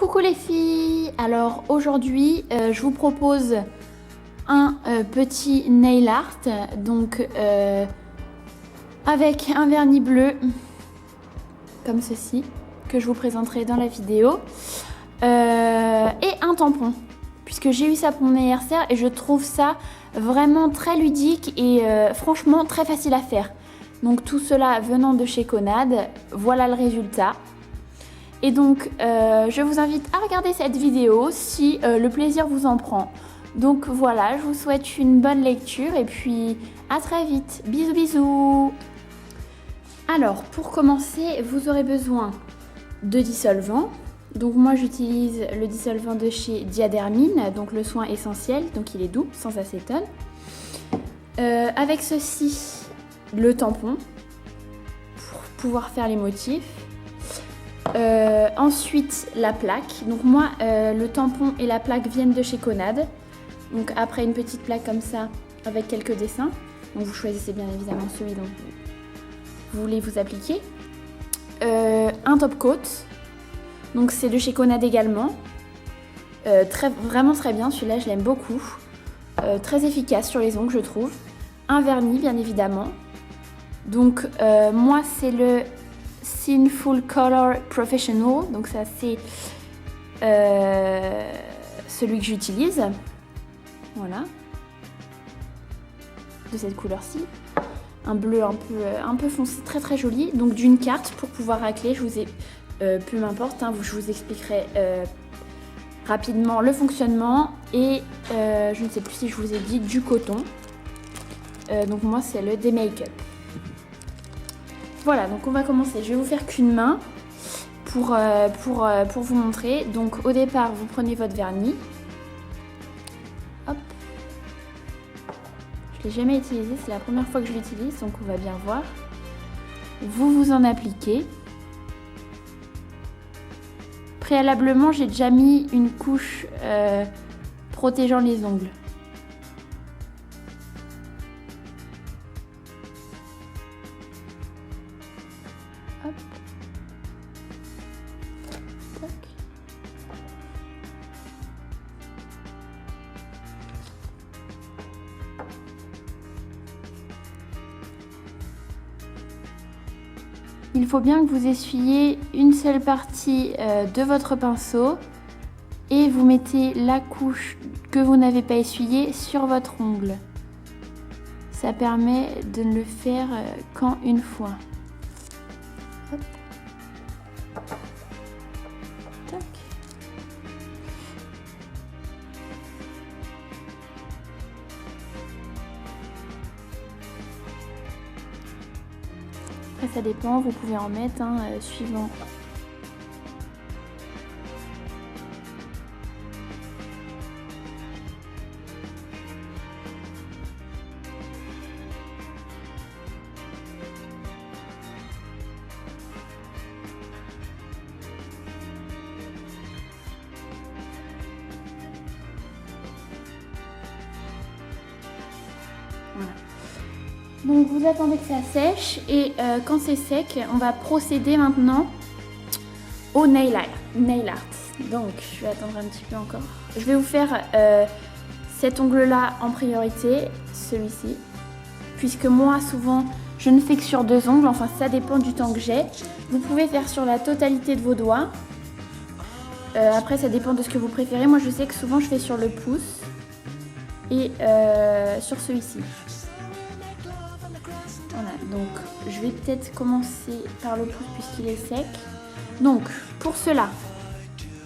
Coucou les filles. Alors aujourd'hui je vous propose un petit nail art, donc avec un vernis bleu comme ceci que je vous présenterai dans la vidéo et un tampon, puisque j'ai eu ça pour mon anniversaire et je trouve ça vraiment très ludique et franchement très facile à faire. Donc tout cela venant de chez Conad, voilà le résultat. Et donc je vous invite à regarder cette vidéo si le plaisir vous en prend. Donc voilà, je vous souhaite une bonne lecture et puis à très vite. Bisous bisous. Alors pour commencer, vous aurez besoin de dissolvant. Donc moi j'utilise le dissolvant de chez Diadermine, donc le soin essentiel, donc il est doux, sans acétone. Avec ceci, le tampon pour pouvoir faire les motifs. Ensuite la plaque, donc moi le tampon et la plaque viennent de chez Conad, donc après une petite plaque comme ça avec quelques dessins, donc vous choisissez bien évidemment celui dont vous voulez vous appliquer. Un top coat, donc c'est de chez Conad également, vraiment très bien, celui-là je l'aime beaucoup, très efficace sur les ongles je trouve. Un vernis bien évidemment, donc moi c'est le Sinful Color Professional, donc ça c'est celui que j'utilise, voilà, de cette couleur-ci, un bleu un peu foncé, très très joli, donc d'une carte pour pouvoir racler. Je vous ai, peu m'importe, hein, je vous expliquerai rapidement le fonctionnement, et je ne sais plus si je vous ai dit du coton, donc moi c'est le D-Make-up. Voilà, donc on va commencer. Je vais vous faire qu'une main pour vous montrer. Donc au départ, vous prenez votre vernis. Hop. Je ne l'ai jamais utilisé, c'est la première fois que je l'utilise, donc on va bien voir. Vous vous en appliquez. Préalablement, j'ai déjà mis une couche protégeant les ongles. Hop. Tac. Il faut bien que vous essuyez une seule partie de votre pinceau et vous mettez la couche que vous n'avez pas essuyée sur votre ongle. Ça permet de ne le faire qu'en une fois. Hop. Tac. Après ça dépend, vous pouvez en mettre suivant. Voilà. Donc vous attendez que ça sèche et quand c'est sec, on va procéder maintenant au nail art. Donc je vais attendre un petit peu encore. Je vais vous faire cet ongle là en priorité, celui-ci, puisque moi souvent je ne fais que sur 2 ongles, enfin ça dépend du temps que j'ai. Vous pouvez faire sur la totalité de vos doigts. Après ça dépend de ce que vous préférez. Moi je sais que souvent je fais sur le pouce et sur celui-ci. Voilà, donc je vais peut-être commencer par le pouce puisqu'il est sec. Donc pour cela,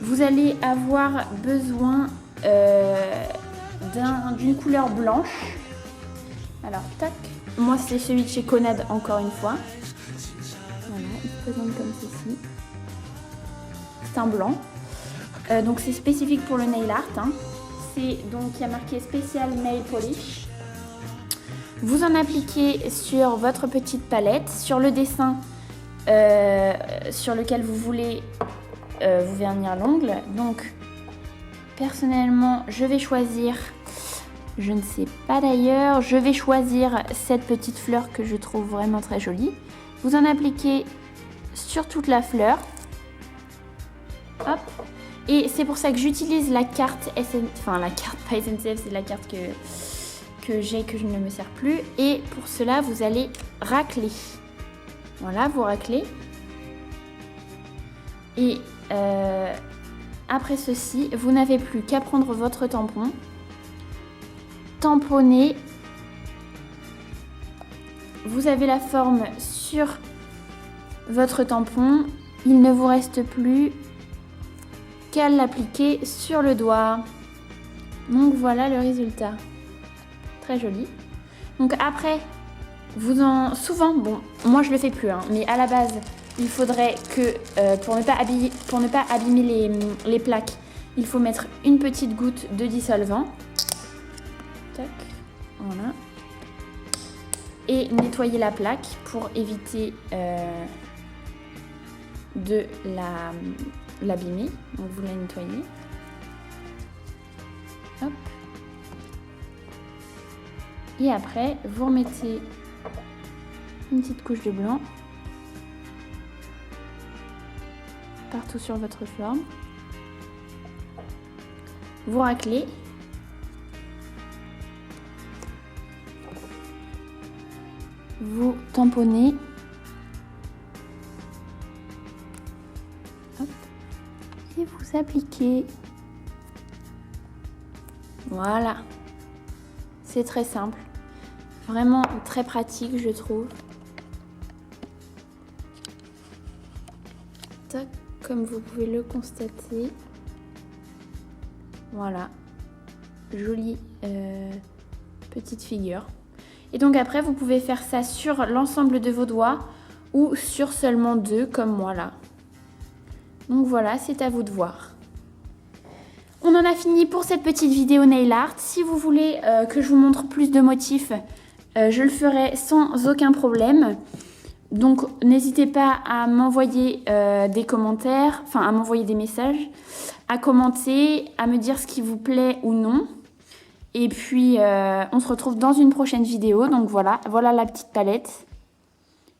vous allez avoir besoin d'une couleur blanche. Alors tac, moi c'est celui de chez Conad encore une fois. Voilà, il se présente comme ceci. C'est un blanc. Donc c'est spécifique pour le nail art. Hein. C'est donc il y a marqué Special Nail Polish. Vous en appliquez sur votre petite palette, sur le dessin sur lequel vous voulez vous vernir l'ongle. Donc personnellement je vais choisir, je ne sais pas d'ailleurs, je vais choisir cette petite fleur que je trouve vraiment très jolie. Vous en appliquez sur toute la fleur. Hop. Et c'est pour ça que j'utilise la carte enfin la carte pas SNCF, c'est la carte que j'ai, que je ne me sers plus. Et pour cela, vous allez racler. Voilà, vous raclez. Et après ceci, vous n'avez plus qu'à prendre votre tampon, tamponner. Vous avez la forme sur votre tampon. Il ne vous reste plus qu'à l'appliquer sur le doigt. Donc voilà le résultat. Très joli. Donc après, souvent, bon, moi je le fais plus, hein, mais à la base, il faudrait que, pour ne pas abîmer les plaques, il faut mettre une petite goutte de dissolvant. Tac, voilà. Et nettoyer la plaque pour éviter de l'abîmer. Donc vous la nettoyez. Hop. Et après, vous remettez une petite couche de blanc partout sur votre forme. Vous raclez. Vous tamponnez. Hop. Et vous appliquez. Voilà. C'est très simple. Vraiment très pratique, je trouve. Tac, comme vous pouvez le constater. Voilà. Jolie petite figure. Et donc après, vous pouvez faire ça sur l'ensemble de vos doigts ou sur seulement 2, comme moi là. Donc voilà, c'est à vous de voir. On en a fini pour cette petite vidéo nail art. Si vous voulez que je vous montre plus de motifs, je le ferai sans aucun problème. Donc n'hésitez pas à m'envoyer des commentaires, enfin à m'envoyer des messages, à commenter, à me dire ce qui vous plaît ou non. Et puis on se retrouve dans une prochaine vidéo. Donc voilà la petite palette.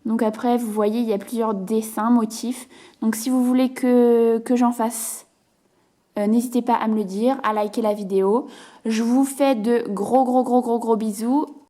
Donc après vous voyez il y a plusieurs dessins, motifs. Donc si vous voulez que j'en fasse, n'hésitez pas à me le dire, à liker la vidéo. Je vous fais de gros bisous